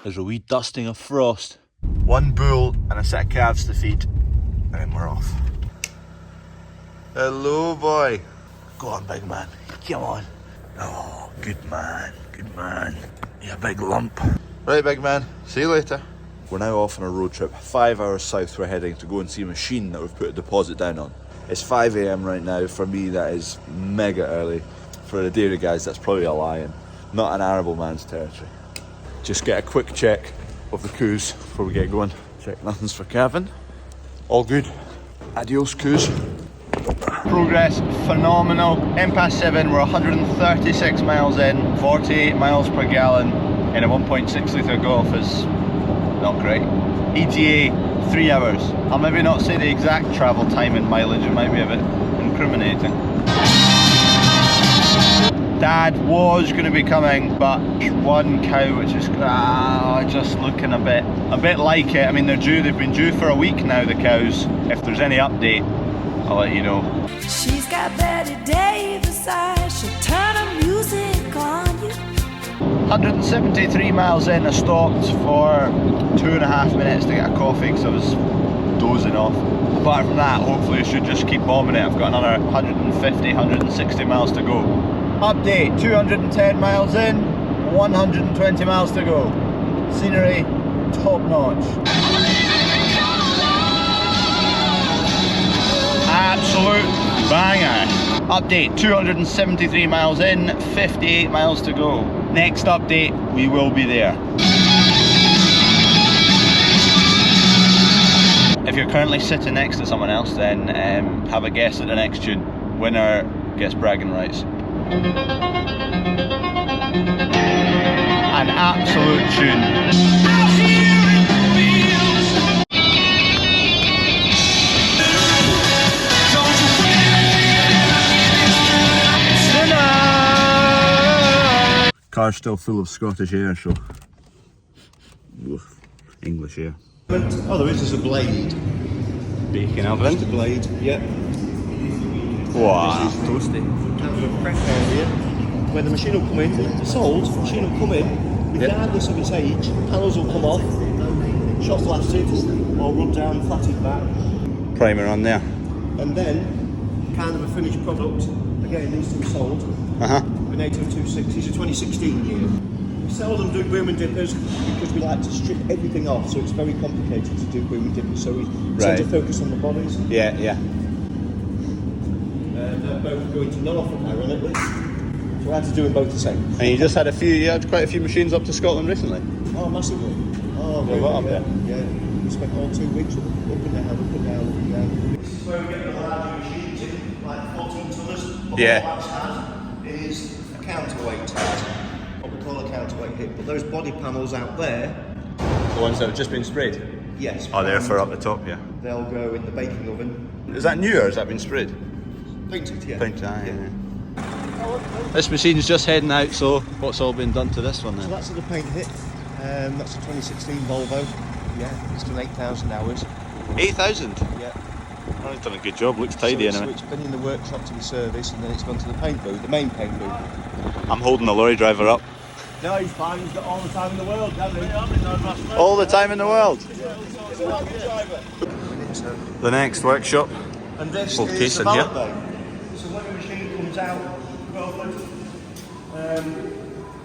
There's a wee dusting of frost. One bull and a set of calves to feed, and then we're off. Hello, boy. Go on, big man. Come on. Oh, good man. Good man. You big lump. Right, big man. See you later. We're now off on a road trip. 5 hours south we're heading to go and see a machine that we've put a deposit down on. It's 5 AM right now. For me, that is mega early. For the dairy guys, that's probably a lion. Not an arable man's territory. Just get a quick check of the coos before we get going. Check nothing's for calving. All good. Adios, coos. Progress phenomenal. past 7, we're 136 miles in, 48 miles per gallon in a 1.6 litre Golf is not great. ETA 3 hours. I'll maybe not say the exact travel time and mileage, it might be a bit incriminating. Dad was going to be coming, but one cow which is just looking a bit like it. I mean, they've been due for a week now, the cows. If there's any update, I'll let you know. She's got Betty Davis eyes, she'll turn her music on you. 173 miles in, I stopped for 2.5 minutes to get a coffee because I was dozing off. Apart from that, hopefully I should just keep bombing it. I've got another 150, 160 miles to go. Update, 210 miles in, 120 miles to go. Scenery, top notch. Absolute banger. Update, 273 miles in, 58 miles to go. Next update, we will be there. If you're currently sitting next to someone else, then have a guess at the next tune. Winner gets bragging rights. An absolute tune. Car's still full of Scottish air, so English air. Oh, there is a blade. Baking oven. Just a blade, yeah. Wow. Toasty. Kind of a prep area where the machine will come in, it's sold, the machine will come in, regardless of its age, panels will come off, shot blasted, or run down, flatted back. Primer on there. And then, kind of a finished product, again, these two sold. An 8026, these are 2016 year. We seldom do boom and dippers because we like to strip everything off, so it's very complicated to do boom and dippers, so we tend to focus on the bodies. Yeah. They're both going to Norfolk, ironically, so we had to do them both the same. And you just had quite a few machines up to Scotland recently? Oh, massively. Oh, yeah, what up there? Yeah, we spent all 2 weeks up and down, up and down, up and down. This is where we get the larger machines in, like 14 tonners. What that's had is a counterweight tag, what we call a counterweight hip. But those body panels out there, The ones that have just been sprayed? yes. Oh, they're for up the top, yeah. They'll go in the baking oven. Is that new or has that been sprayed? Painted, yeah. Painted, yeah. This machine's just heading out, so what's all been done to this one then? So that's the paint hit. That's a 2016 Volvo. Yeah, it's done 8,000 hours. 8,000? Yeah. Oh, it's done a good job, looks tidy So anyway. it's been in the workshop to be serviced and then it's gone to the paint booth, the main paint booth. I'm holding the lorry driver up. No, he's fine, he's got all the time in the world, hasn't he? All the time in the world. He's a lucky driver. The next workshop. And this Full is case the in here. ballot bay. So when the machine comes out, Crawford,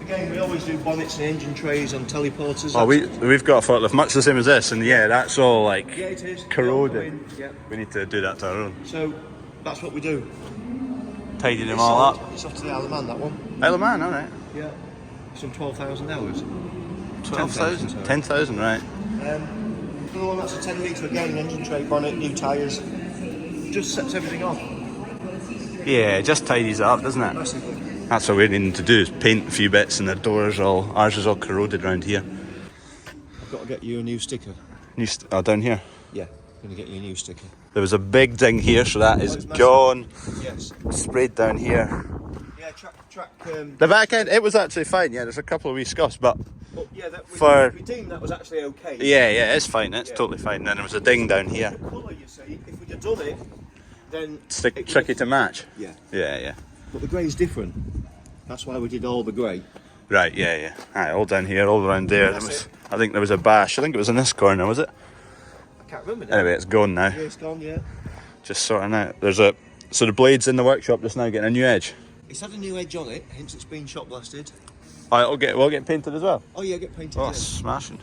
again, we always do bonnets and engine trays on teleporters. Oh, we've got a forklift much the same as this, and yeah, that's all like Yeah, it is. corroded. Yeah. We need to do that to our own. So that's what we do. Tidy them all up. It's off to the Isle of Man, that one. Isle of Man, alright. Yeah. Some 12,000 hours. 12,000? 10,000, 10,000, right. The one that's a 10 litre again, engine tray, bonnet, new tyres. Just sets everything off. Yeah, it just tidies it up, doesn't it? Massively. That's what we need to do, is paint a few bits, and the doors ours is all corroded around here. I've got to get you a new sticker. Down here. Yeah, I'm going to get you a new sticker. There was a big ding here, so that is it's massive. gone. Yes. Sprayed down here. Yeah, track. The back end, it was actually fine, yeah, there's a couple of wee scuffs, but But yeah, we deemed that was actually okay. yeah, it's fine, it's totally fine. Then there was a ding down here. The colour, you see, if we'd have done it, then... It's tricky to match. Yeah. Yeah. But the grey's different. That's why we did all the grey. Right, yeah. Alright, all down here, all around there. There was I think there was a bash. I think it was in this corner, was it? I can't remember now. Anyway, it's gone now. Yeah, it's gone, yeah. Just sorting out. So the blade's in the workshop just now getting a new edge. It's had a new edge on it, hence it's been shot blasted. Oh, we'll get painted as well. Oh yeah, get painted. Oh, yeah. smashing.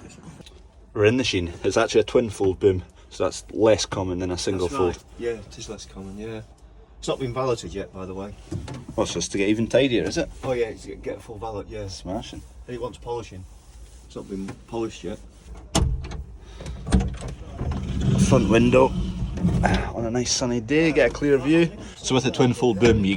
We're in the sheen. It's actually a twin fold boom, so that's less common than a single That's fold. right. Yeah, it is less common, yeah. It's not been valeted yet, by the way. Well, so it's to get even tidier, is it? Oh yeah, it's to get a full valet, yeah. Smashing. And it wants polishing. It's not been polished yet. Front window on a nice sunny day, get a clear view. So with a twin fold boom, you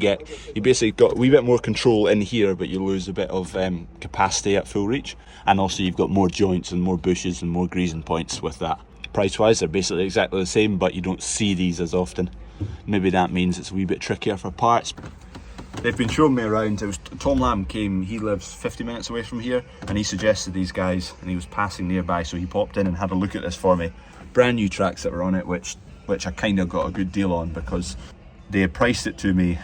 basically got a wee bit more control in here, but you lose a bit of capacity at full reach, and also you've got more joints and more bushes and more greasing points with that. Price wise, they're basically exactly the same, but you don't see these as often. Maybe that means it's a wee bit trickier for parts. They've been showing me around. It was Tom Lamb came, he lives 50 minutes away from here, and he suggested these guys, and he was passing nearby, so he popped in and had a look at this for me. Brand new tracks that were on it, which I kind of got a good deal on, because they had priced it to me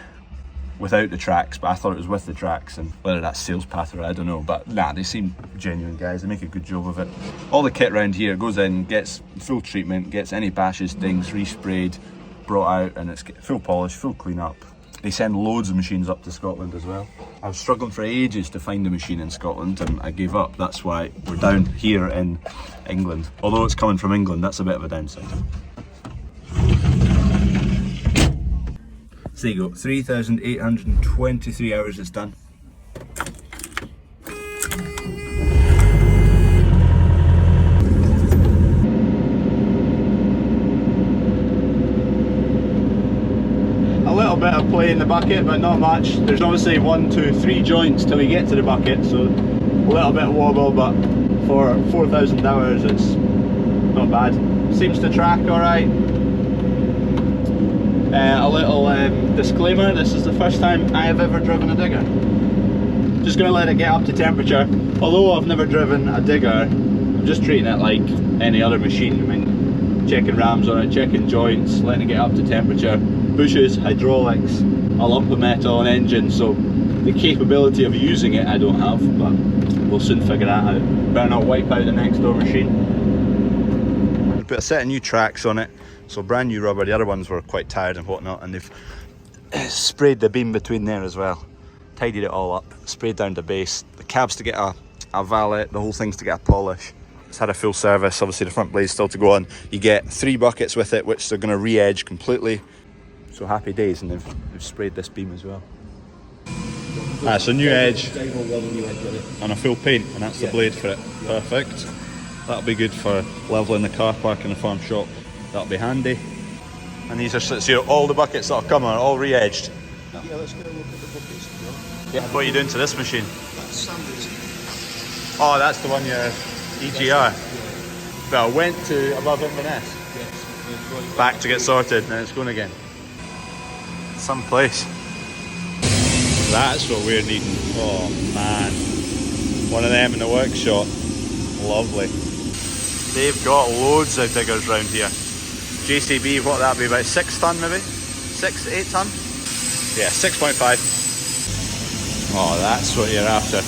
without the tracks, but I thought it was with the tracks, and whether that's sales patter, I don't know, but nah, they seem genuine guys. They make a good job of it. All the kit around here goes in, gets full treatment, gets any bashes, dings, resprayed, brought out, and it's full polish, full clean up. They send loads of machines up to Scotland as well. I was struggling for ages to find a machine in Scotland, and I gave up. That's why we're down here in England. Although it's coming from England, that's a bit of a downside. So there you go, 3,823 hours it's done. A little bit of play in the bucket, but not much. There's obviously 1, 2, 3 joints till we get to the bucket, so a little bit of wobble, but for 4,000 hours it's not bad. Seems to track alright. A little disclaimer, this is the first time I have ever driven a digger. Just going to let it get up to temperature. Although I've never driven a digger, I'm just treating it like any other machine. I mean, checking rams on it, checking joints, letting it get up to temperature. Bushes, hydraulics, a lump of metal, an engine, so the capability of using it I don't have, but we'll soon figure that out. Better not wipe out the next door machine. We put a set of new tracks on it. So brand new rubber, the other ones were quite tired and whatnot, and they've sprayed the beam between there as well. Tidied it all up, sprayed down the base. The cab's to get a valet, the whole thing's to get a polish. It's had a full service, obviously the front blade's still to go on. You get 3 buckets with it, which they're going to re-edge completely. So happy days, and they've sprayed this beam as well. So new edge and a full paint, and that's the blade for it. Perfect. That'll be good for levelling the car park in the farm shop. That'll be handy. And these are, so all the buckets that have come are all re-edged. Yeah, let's go look at the buckets. Yeah. What are you doing to this machine? That's Sanders. Oh, that's the one, your EGR. Yeah. Well, went to above Inverness. Yes. Back to get sorted, now it's going again. Some place. That's what we're needing. Oh man. One of them in the workshop. Lovely. They've got loads of diggers round here. JCB, what would that be, about 6 tonne maybe? 6, 8 tonne? Yeah, 6.5. Oh, that's what you're after.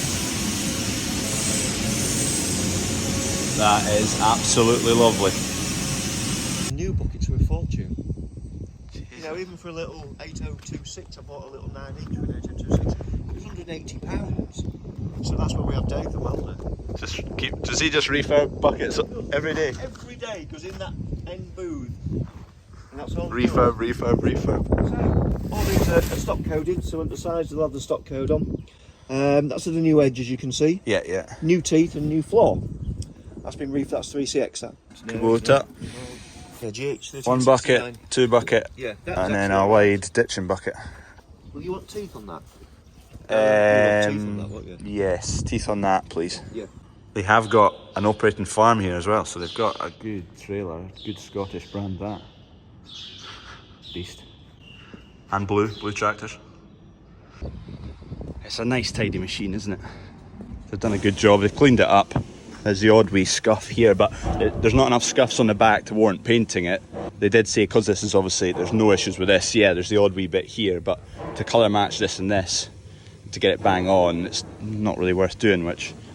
That is absolutely lovely. New buckets were a fortune. You know, even for a little 8026, I bought a little 9-inch with 8026. It was £180. So that's where we have Dave the welder. Does he just refurb buckets every day? Every day, because in that end booth. And that's all. Refurb. So, all these are stock coded, so on the sides they'll have the stock code on. That's the new edge, as you can see. Yeah. New teeth and new floor. That's been that's 3CX. That. Kubota. Yeah, GH. 1 bucket, 2 bucket, yeah, and then a wide ditching bucket. Well, you want teeth on that? You want teeth on that, won't you? Yes, teeth on that, please. Yeah. They have got an operating farm here as well, so they've got a good trailer, good Scottish brand, that. Beast. And blue tractors. It's a nice tidy machine, isn't it? They've done a good job, they've cleaned it up. There's the odd wee scuff here, but there's not enough scuffs on the back to warrant painting it. They did say, because this is obviously, there's no issues with this, yeah, there's the odd wee bit here, but to colour match this and this, to get it bang on, it's not really worth doing,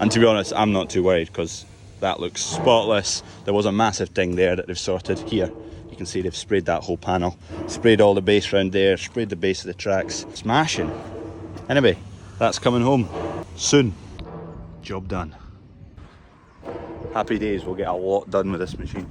and to be honest, I'm not too worried, because That looks spotless. There was a massive ding there that they've sorted. Here, you can see they've sprayed that whole panel. Sprayed all the base round there, sprayed the base of the tracks. Smashing. Anyway, that's coming home soon. Job done. Happy days, we'll get a lot done with this machine.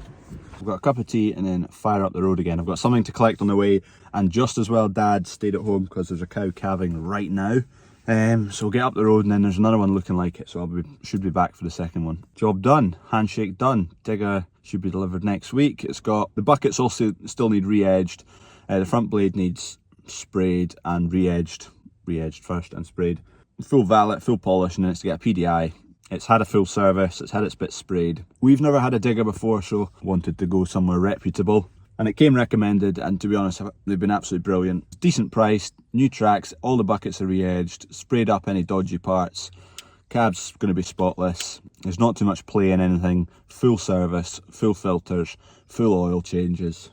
I've got a cup of tea and then fire up the road again. I've got something to collect on the way, and just as well Dad stayed at home because there's a cow calving right now. So we'll get up the road and then there's another one looking like it, so should be back for the second one. Job done, handshake done. Digger should be delivered next week. It's got, the buckets also still need re-edged. The front blade needs sprayed and re-edged first and sprayed. Full valet, full polish, and then it's to get a PDI. It's had a full service, it's had its bit sprayed. We've never had a digger before, so wanted to go somewhere reputable. And it came recommended, and to be honest, they've been absolutely brilliant. Decent price, new tracks, all the buckets are re-edged, sprayed up any dodgy parts. Cab's going to be spotless. There's not too much play in anything. Full service, full filters, full oil changes.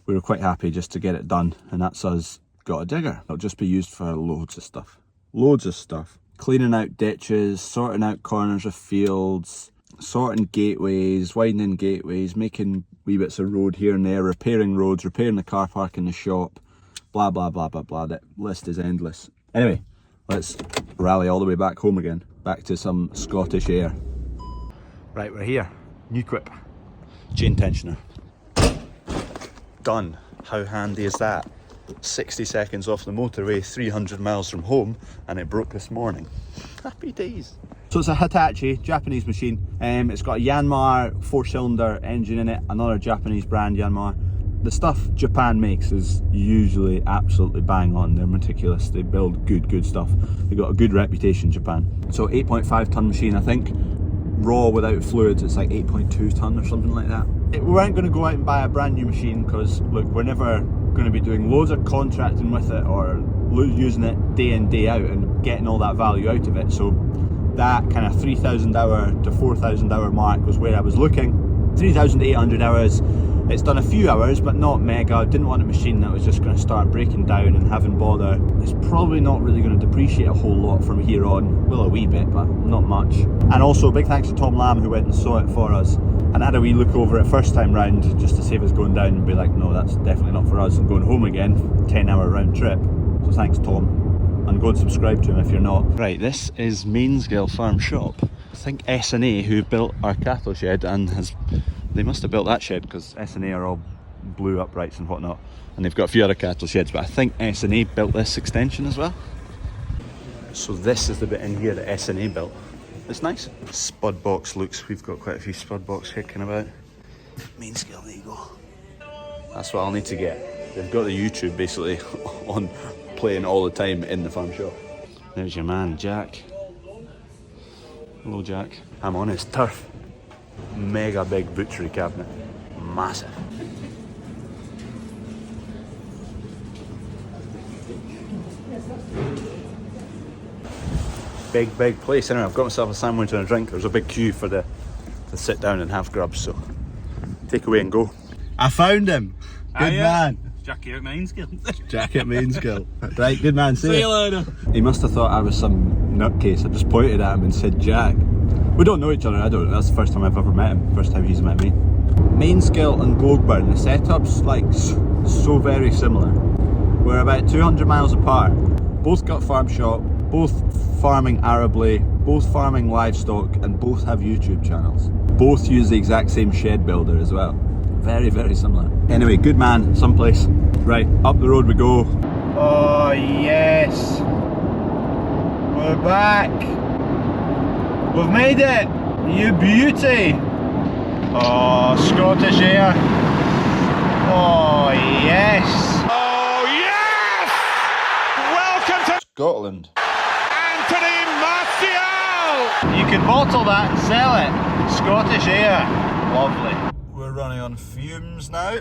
We were quite happy just to get it done, and that's us got a digger. It'll just be used for loads of stuff. Loads of stuff. Cleaning out ditches, sorting out corners of fields, sorting gateways, widening gateways, making wee bits of road here and there, repairing roads, repairing the car park in the shop, blah, blah, blah, blah, blah. That list is endless. Anyway, let's rally all the way back home again, back to some Scottish air. Right, we're here. New quip. Chain tensioner. Done. How handy is that? 60 seconds off the motorway, 300 miles from home, and it broke this morning. Happy days. So it's a Hitachi, Japanese machine. It's got a Yanmar 4-cylinder engine in it, another Japanese brand, Yanmar. The stuff Japan makes is usually absolutely bang on. They're meticulous. They build good stuff. They've got a good reputation, Japan. So 8.5 ton machine, I think. Raw without fluids, it's like 8.2 ton or something like that. We weren't going to go out and buy a brand new machine because, look, we're never going to be doing loads of contracting with it or using it day in, day out and getting all that value out of it. So that kind of 3,000 hour to 4,000 hour mark was where I was looking. 3,800 hours. It's done a few hours, but not mega. I didn't want a machine that was just going to start breaking down and having bother. It's probably not really going to depreciate a whole lot from here on. Well, a wee bit, but not much. And also, big thanks to Tom Lamb who went and saw it for us and had a wee look over it first time round just to save us going down and be like, no, that's definitely not for us, and going home again, 10-hour round trip. So thanks, Tom. And go and subscribe to him if you're not. Right, this is Mainsgill Farm Shop. I think S&A, who built our cattle shed and they must have built that shed because S&A are all blue uprights and whatnot, and they've got a few other cattle sheds, but I think S&A built this extension as well. So this is the bit in here that S&A built. It's nice. Spud box looks, we've got quite a few spud box kicking about. Mainsgill, there you go. That's what I'll need to get. They've got the YouTube basically on playing all the time in the farm shop. There's your man, Jack. Hello, Jack. I'm on his turf. Mega big butchery cabinet. Massive. Big place. Anyway, I've got myself a sandwich and a drink. There's a big queue for to sit down and have grubs, so take away and go. I found him. Good man. Jackie at Mainsgill. Jack at Mainsgill. Right, good man. See you later. He must have thought I was some nutcase. I just pointed at him and said Jack. We don't know each other, I don't know. That's the first time I've ever met him. First time he's met me. Mainsgill and Gloagburn, the setup's like so very similar. We're about 200 miles apart. Both got farm shop, both farming arably, both farming livestock, and both have YouTube channels. Both use the exact same shed builder as well. Very, very similar. Anyway, good man, someplace. Right, up the road we go. Oh yes! We're back! We've made it! You beauty! Oh, Scottish air. Oh yes! Oh yes! Welcome to Scotland. Anthony Martial! You can bottle that and sell it. Scottish air. Lovely. We're running on fumes now.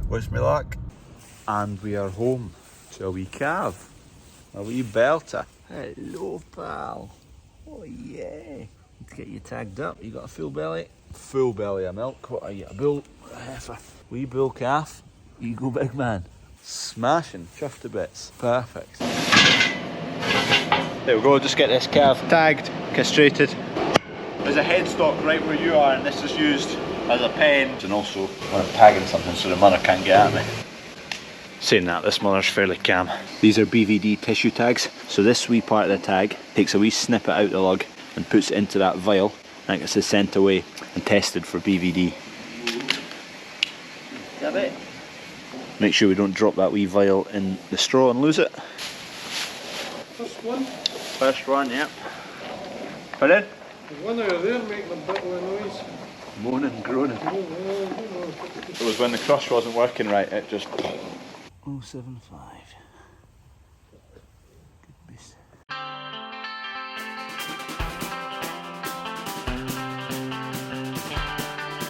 Wish me luck. And we are home to a wee calf. A wee belter. Hello, pal. Oh yeah. Let's get you tagged up. You got a full belly? Full belly of milk. What are you, a bull? A heifer? Wee bull calf? You go, big man. Smashing. Chuffed to bits. Perfect. There we go, just get this calf tagged, castrated. There's a headstock right where you are, and this is used as a pen. And also when I'm tagging something so the mother can't get at me. Saying that, this mother's fairly calm. These are BVD tissue tags. So this wee part of the tag takes a wee snippet out the lug and puts it into that vial, and it gets sent away and tested for BVD. That it? Make sure we don't drop that wee vial in the straw and lose it. First one. First one, yep. Pardon? There's one over there making a bit of a noise. Moaning, groaning. It was when the crush wasn't working right, it just... 075.